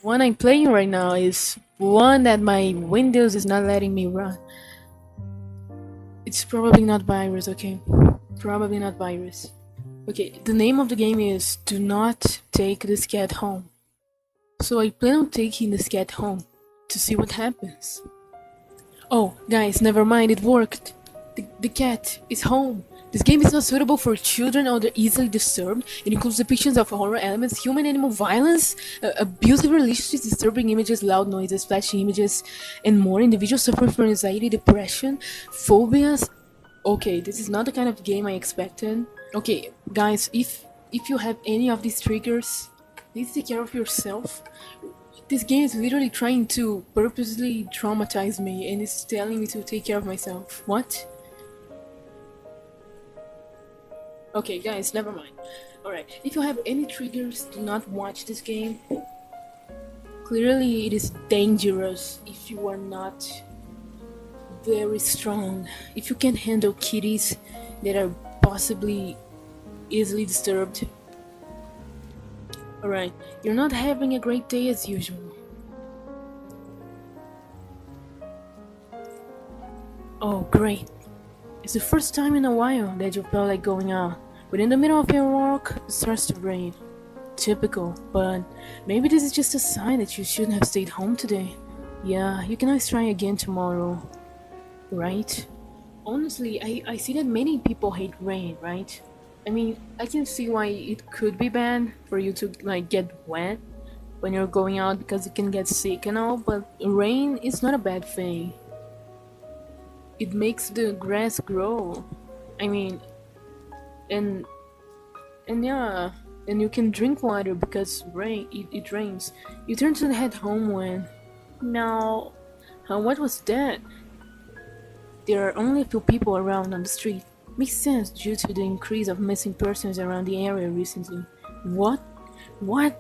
one I'm playing right now is one that my Windows is not letting me run. It's probably not virus, okay? Probably not virus. Okay, the name of the game is Do Not Take This Cat Home. So I plan on taking this cat home to see what happens. Oh, guys, never mind, it worked. The cat is home. This game is not suitable for children or they're easily disturbed. It includes depictions of horror elements, human animal violence, abusive relationships, disturbing images, loud noises, flashy images, and more. Individuals suffer from anxiety, depression, phobias. Okay, this is not the kind of game I expected. Okay, guys, if you have any of these triggers, please take care of yourself. This game is literally trying to purposely traumatize me and it's telling me to take care of myself. What? Okay, guys, never mind. Alright, if you have any triggers, do not watch this game. Clearly, it is dangerous if you are not very strong. If you can handle kitties that are possibly easily disturbed. Alright, you're not having a great day as usual. Oh, great. It's the first time in a while that you felt like going out, but in the middle of your walk, it starts to rain. Typical, but maybe this is just a sign that you shouldn't have stayed home today. Yeah, you can always try again tomorrow, right? Honestly, I see that many people hate rain, right? I mean, I can see why it could be bad for you to like get wet when you're going out because you can get sick and all, but rain is not a bad thing. It makes the grass grow. I mean, and yeah, and you can drink water because it rains. You turn to head home when no, what was that? There are only a few people around on the street. Makes sense due to the increase of missing persons around the area recently. What? What?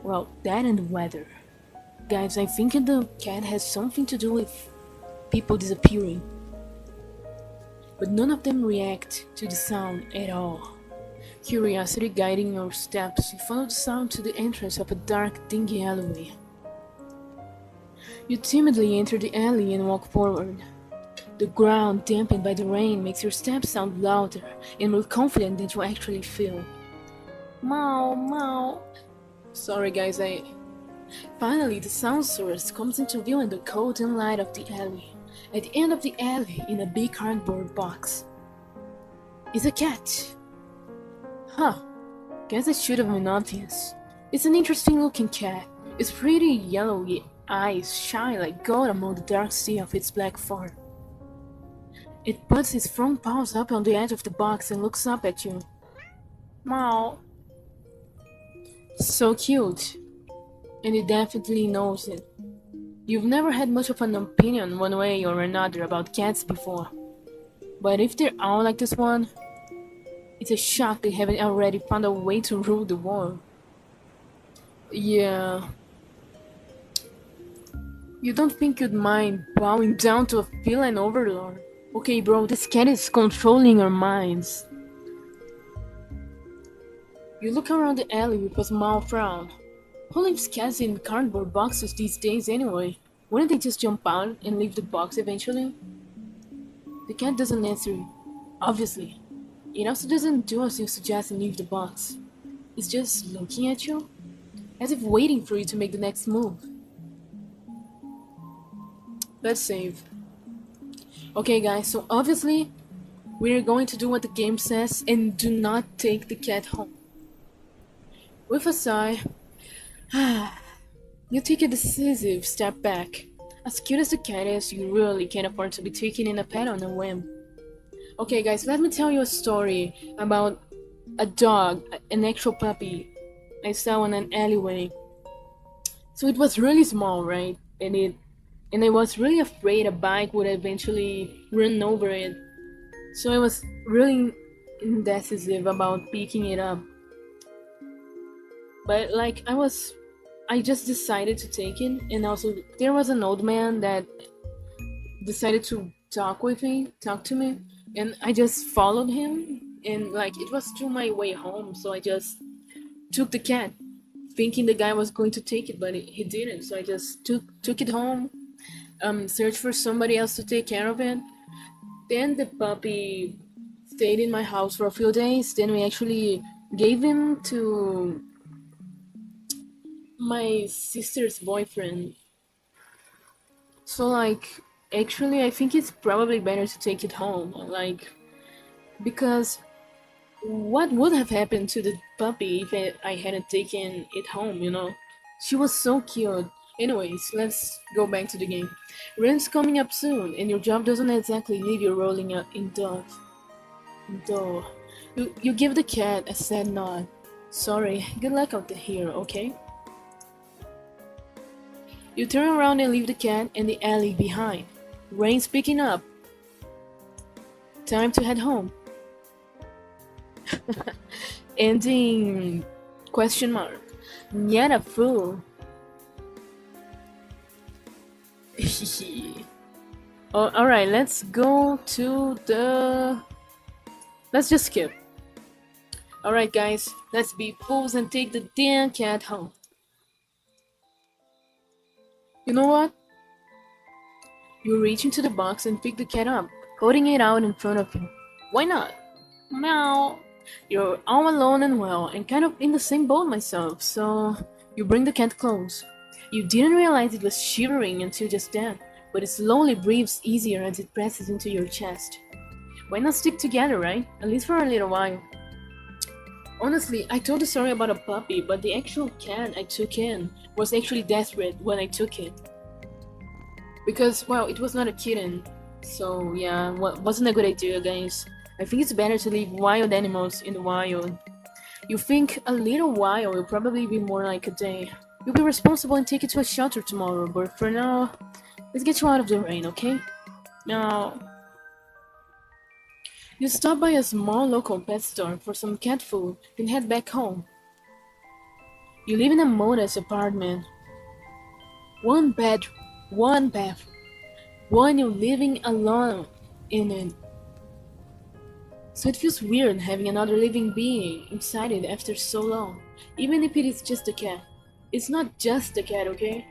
Well, that and the weather. Guys, I think the cat has something to do with people disappearing. But none of them react to the sound at all. Curiosity guiding your steps, you follow the sound to the entrance of a dark, dingy alleyway. You timidly enter the alley and walk forward. The ground, dampened by the rain, makes your steps sound louder and more confident than you actually feel. Meow, meow. Sorry, guys, I. Finally, the sound source comes into view in the cold and light of the alley. At the end of the alley, in a big cardboard box, is a cat. Huh. Guess it should have been obvious. It's an interesting looking cat. Its pretty yellowy eyes shine like gold among the dark sea of its black fur. It puts its front paws up on the edge of the box and looks up at you. Meow. So cute. And it definitely knows it. You've never had much of an opinion one way or another about cats before. But if they're all like this one, it's a shock they haven't already found a way to rule the world. Yeah. You don't think you'd mind bowing down to a feline overlord? Okay, bro, this cat is controlling our minds. You look around the alley with a small frown. Who leaves cats in cardboard boxes these days anyway? Wouldn't they just jump out and leave the box eventually? The cat doesn't answer you, obviously. It also doesn't do as you suggest and leave the box. It's just looking at you, as if waiting for you to make the next move. Let's save. Okay guys, so obviously, we're going to do what the game says and do not take the cat home. With a sigh, you take a decisive step back. As cute as the cat is, you really can't afford to be taking in a pet on a whim. Okay guys, let me tell you a story about a dog, an actual puppy I saw in an alleyway. So it was really small, right? And I was really afraid a bike would eventually run over it. So I was really indecisive about picking it up. But like I just decided to take it, and also there was an old man that decided to talk to me, and I just followed him, and like it was to my way home, so I just took the cat. thinking the guy was going to take it, but he didn't. So I just took it home, searched for somebody else to take care of it. Then the puppy stayed in my house for a few days. Then we actually gave him to my sister's boyfriend. So like, actually, I think it's probably better to take it home. Like, because what would have happened to the puppy if I hadn't taken it home, you know? She was so cute. Anyways, let's go back to the game. Rent's coming up soon, and your job doesn't exactly leave you rolling out in dough. Dough. You give the cat a sad nod. Sorry, good luck out here, okay? You turn around and leave the cat and the alley behind. Rain's picking up. Time to head home. Ending question mark. Yet a fool. Oh, alright, let's go to the... Let's just skip. Alright guys, let's be fools and take the damn cat home. You know what? You reach into the box and pick the cat up, holding it out in front of you. Why not? Meow. You're all alone and well, and kind of in the same boat myself, so you bring the cat close. You didn't realize it was shivering until just then, but it slowly breathes easier as it presses into your chest. Why not stick together, right? At least for a little while. Honestly, I told the story about a puppy, but the actual cat I took in was actually desperate when I took it. Because, well, it was not a kitten. So, yeah, wasn't a good idea, guys. I think it's better to leave wild animals in the wild. You think a little while will probably be more like a day. You'll be responsible and take it to a shelter tomorrow, but for now, let's get you out of the rain, okay? Now, you stop by a small local pet store for some cat food, then head back home. You live in a modest apartment. One bed, one bath, one you're living alone in it. So it feels weird having another living being inside it after so long, even if it is just a cat. It's not just a cat, okay?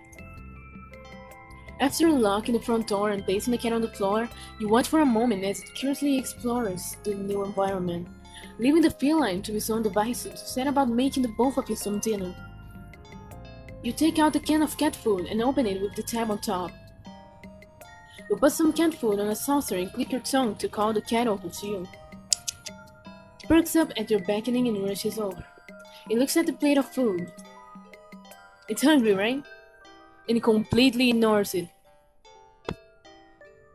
After unlocking the front door and placing the cat on the floor, you watch for a moment as it curiously explores the new environment, leaving the feline to his own devices, set about making the both of you some dinner. You take out the can of cat food and open it with the tab on top. You put some cat food on a saucer and click your tongue to call the cat over to you. It perks up at your beckoning and rushes over. It looks at the plate of food. It's hungry, right? And it completely ignores it.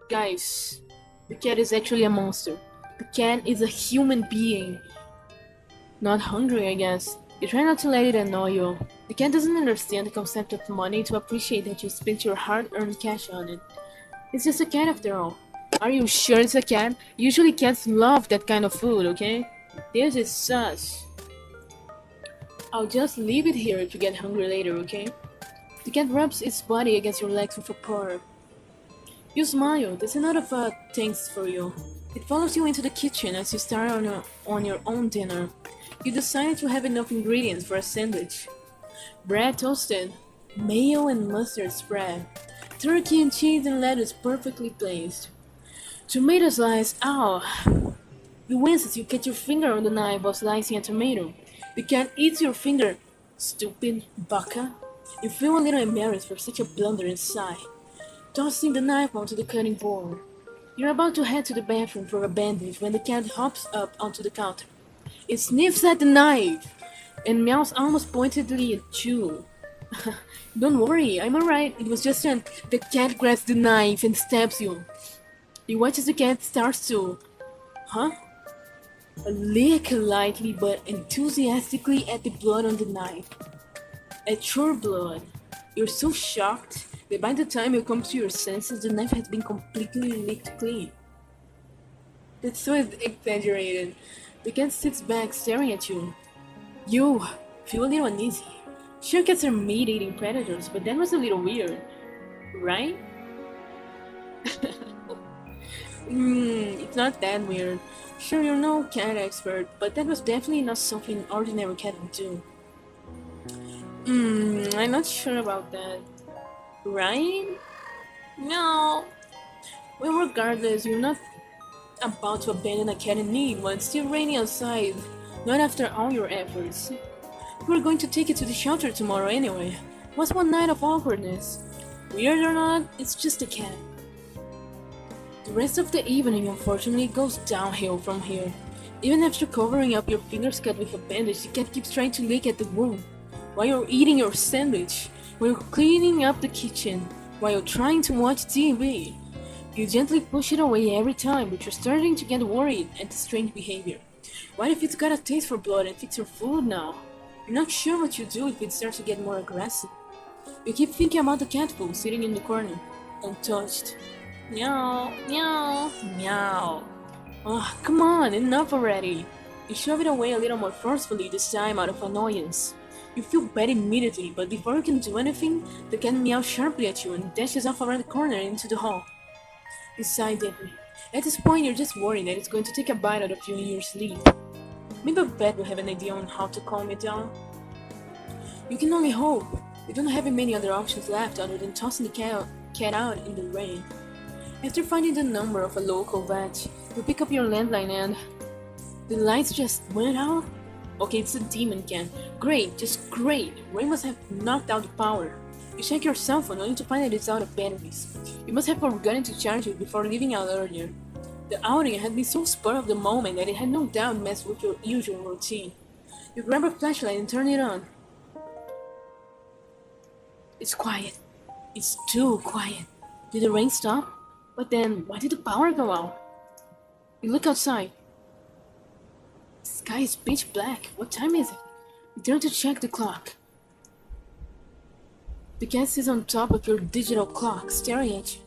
Guys, the cat is actually a monster. The cat is a human being. Not hungry, I guess. You try not to let it annoy you. The cat doesn't understand the concept of money to appreciate that you spent your hard-earned cash on it. It's just a cat after all. Are you sure it's a cat? Usually cats love that kind of food, okay? This is sus. I'll just leave it here if you get hungry later, okay? The cat rubs its body against your legs with a purr. You smile. That's a note of thanks for you. It follows you into the kitchen as you start on your own dinner. You decide to have enough ingredients for a sandwich. Bread toasted, mayo and mustard spread, turkey and cheese and lettuce perfectly placed. Tomato slice, ow! You wince as you catch your finger on the knife while slicing a tomato. The cat eats your finger. Stupid baka. You feel a little embarrassed for such a blunder and sigh, tossing the knife onto the cutting board. You're about to head to the bathroom for a bandage when the cat hops up onto the counter. It sniffs at the knife and meows almost pointedly at you. Don't worry, I'm alright. It was just the cat grabs the knife and stabs you. You watch as the cat starts to, lick lightly but enthusiastically at the blood on the knife. At your blood. You're so shocked that by the time you come to your senses, the knife has been completely licked clean. That's so exaggerated. The cat sits back staring at you. You feel a little uneasy. Sure, cats are meat-eating predators, but that was a little weird, right? It's not that weird. Sure, you're no cat expert, but that was definitely not something an ordinary cat would do. I'm not sure about that. Right? No. Well, regardless, you're not about to abandon a cat in need while it's still raining outside. Not after all your efforts. We're going to take it to the shelter tomorrow anyway. What's one night of awkwardness? Weird or not, it's just a cat. The rest of the evening, unfortunately, goes downhill from here. Even after covering up your fingers cut with a bandage, the cat keeps trying to lick at the wound. While you're eating your sandwich, while you're cleaning up the kitchen, while you're trying to watch TV. You gently push it away every time, but you're starting to get worried at the strange behavior. What if it's got a taste for blood and fix your food now? You're not sure what you do if it starts to get more aggressive. You keep thinking about the cat food sitting in the corner, untouched. Meow, meow, meow. Oh, come on, enough already. You shove it away a little more forcefully this time out of annoyance. You feel bad immediately, but before you can do anything, the cat meows sharply at you and dashes off around the corner into the hall. You sigh deeply. At this point, you're just worried that it's going to take a bite out of you in your sleep. Maybe a vet will have an idea on how to calm it down. You can only hope. You don't have many other options left other than tossing the cat out in the rain. After finding the number of a local vet, you pick up your landline and... The lights just went out? Okay, it's a demon cat. Great, just great. Rain must have knocked out the power. You check your cell phone only to find that it's out of batteries. You must have forgotten to charge it before leaving out earlier. The outing had been so spur of the moment that it had no doubt messed with your usual routine. You grab a flashlight and turn it on. It's quiet. It's too quiet. Did the rain stop? But then, why did the power go out? You look outside. The sky is pitch black. What time is it? You turn to check the clock. The cat sits on top of your digital clock, staring at you.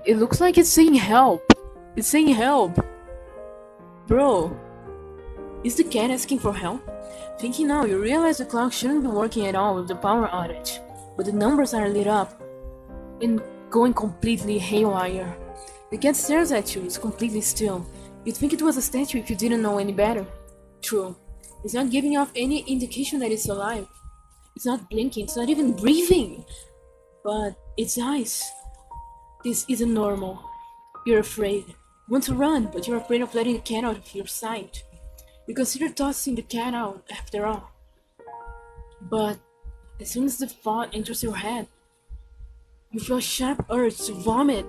It looks like it's saying help. It's saying help. Bro, is the cat asking for help? Thinking now, you realize the clock shouldn't be working at all with the power outage, but the numbers are lit up and going completely haywire. The cat stares at you, it's completely still. You'd think it was a statue if you didn't know any better. True, it's not giving off any indication that it's alive. It's not blinking, it's not even breathing. But its eyes. This isn't normal. You're afraid. You want to run, but you're afraid of letting the cat out of your sight. You consider tossing the cat out, after all. But as soon as the thought enters your head, you feel a sharp urge to vomit.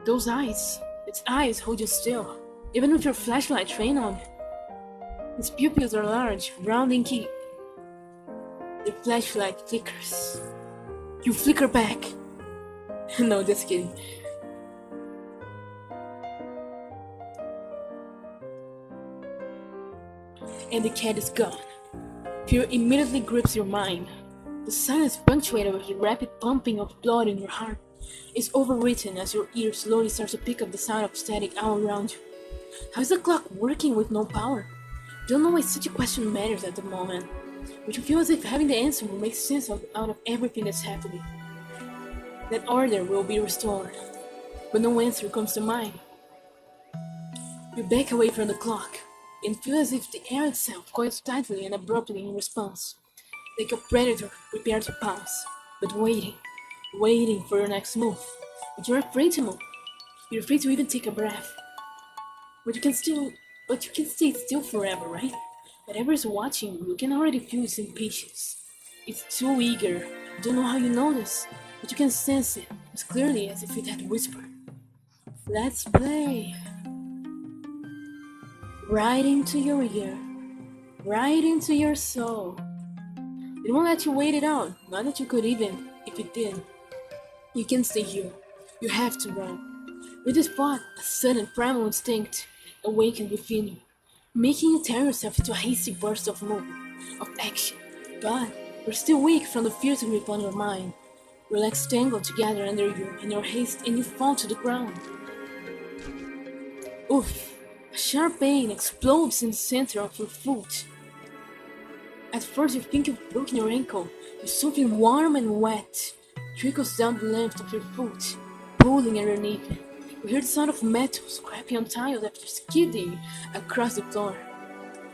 Those eyes, its eyes hold you still, even with your flashlight trained on it. Its pupils are large, round and key. The flashlight flickers. You flicker back. No, just kidding. And the cat is gone. Fear immediately grips your mind. The silence punctuated with the rapid pumping of blood in your heart is overwritten as your ear slowly starts to pick up the sound of static all around you. How is the clock working with no power? You don't know why such a question matters at the moment, but you feel as if having the answer will make sense out of everything that's happening. That order will be restored, but no answer comes to mind. You back away from the clock and feel as if the air itself coils tightly and abruptly in response, like a predator prepared to pounce, but waiting for your next move. But you're afraid to move. You're afraid to even take a breath. But you can stay still forever, right? Whatever is watching you can already feel its impatience. It's too eager. You don't know how you know this, but you can sense it as clearly as if it had whispered. Let's play. Right into your ear, right into your soul. It won't let you wait it out, not that you could even, if it did. You can stay here. You have to run. With this thought, a sudden primal instinct awakened within you, making you tear yourself into a hasty burst of movement, of action. But you're still weak from the fierce grip on your mind. Your legs tangle together under you in your haste and you fall to the ground. Oof! A sharp pain explodes in the center of your foot. At first you think you've broken your ankle, but something warm and wet trickles down the length of your foot, pulling underneath it. We heard the sound of metal scraping on tiles after skidding across the floor,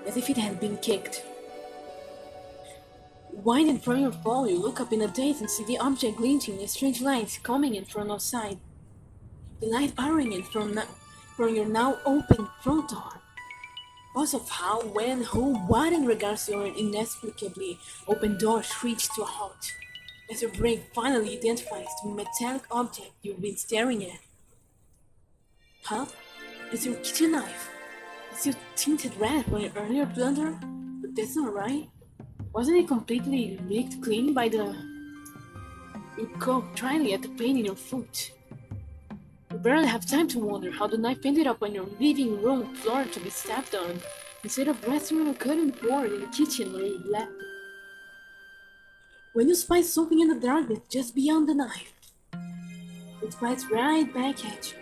as if it had been kicked. Winding from your fall, you look up in a daze and see the object glinting in strange lights coming in from outside. The light pouring in from your now open front door. Thoughts of how, when, who, what in regards to your inexplicably open door screech to a halt, as your brain finally identifies the metallic object you've been staring at. Huh? It's your kitchen knife. It's your tinted red from your earlier blunder? But that's not right. Wasn't it completely licked clean by the... You poke dryly at the pain in your foot. You barely have time to wonder how the knife ended up on your living room floor to be stepped on, instead of resting on a cutting board in the kitchen where you left it. When you spy something in the darkness just beyond the knife, it bites right back at you.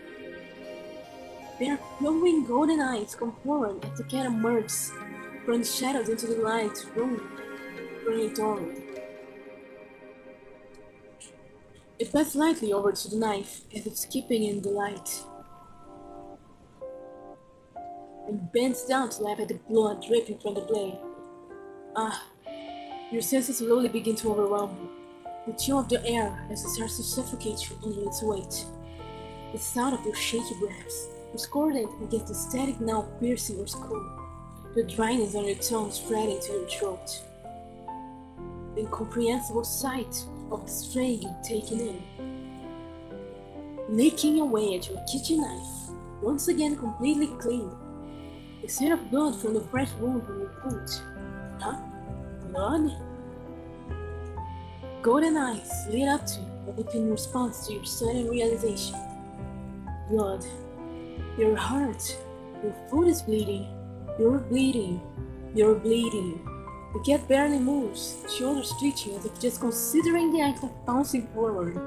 Their glowing golden eyes come forward as the cat emerges from the shadows into the light room from your doorway. It passes lightly over to the knife as it's keeping in the light, and bends down to lap at the blood dripping from the blade. Your senses slowly begin to overwhelm you. The chill of the air as it starts to suffocate you under its weight. The sound of your shaky breaths, discordant against the static now piercing your skull. The dryness on your tongue spreading to your throat. The incomprehensible sight of the stray you've taken in. Licking away at your kitchen knife, once again completely clean. The scent of blood from the fresh wound in your foot. Huh? Blood? Golden eyes lit up to you, as if in response to your sudden realization. Blood. Your heart. Your foot is bleeding. You're bleeding. You're bleeding. The cat barely moves, shoulders twitching as if just considering the act of bouncing forward.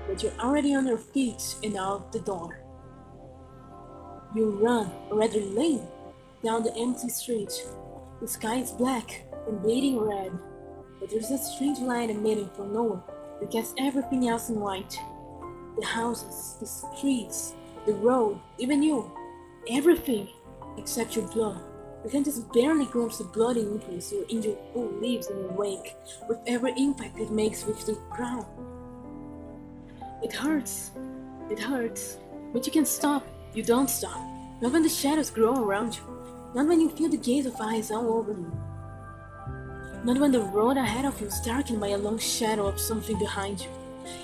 But you're already on your feet and out the door. You run, or rather lean, down the empty street. The sky is black and bleeding red, but there's a strange light emitting from nowhere that casts everything else in white. The houses, the streets, the road, even you. Everything except your blood. You can just barely glimpse the bloody imprints your injured foot leaves in your wake with every impact it makes with the ground. It hurts. It hurts. But you can stop. You don't stop. Not when the shadows grow around you. Not when you feel the gaze of eyes all over you. Not when the road ahead of you is darkened by a long shadow of something behind you.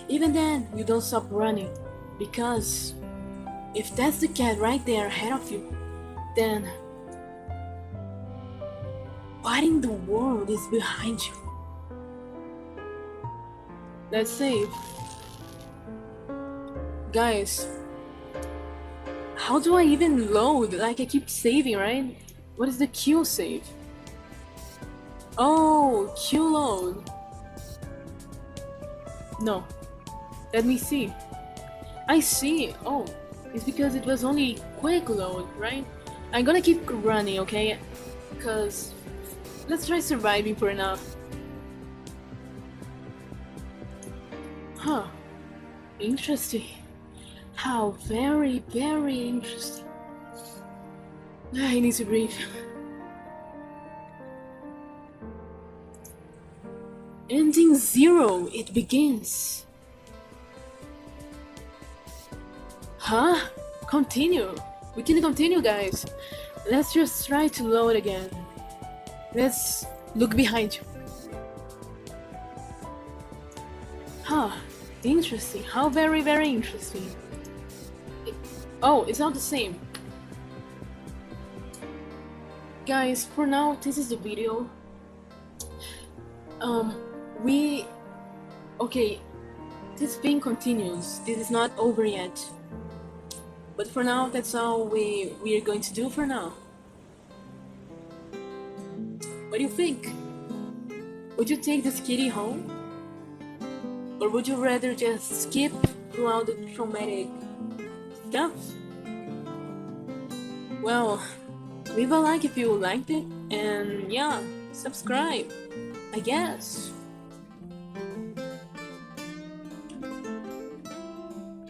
Even then, you don't stop running. Because if that's the cat right there ahead of you, then what in the world is behind you? Let's save. Guys, how do I even load? Like I keep saving, right? What is the Q save? Oh, Q load. No. Let me see. I see. Oh, it's because it was only quick load, right? I'm gonna keep running, okay? Because let's try surviving for now. Huh. Interesting. How very, very interesting. I need to breathe. Ending 0, it begins. Huh? Continue. We can continue, guys. Let's just try to load again. Let's look behind you. Huh. Interesting. How very, very interesting. Oh, it's not the same. Guys, for now, this is the video. Okay, this thing continues. This is not over yet. But for now, that's all we're going to do for now. What do you think? Would you take this kitty home? Or would you rather just skip through all the traumatic stuff? Well, leave a like if you liked it, and yeah, subscribe, I guess.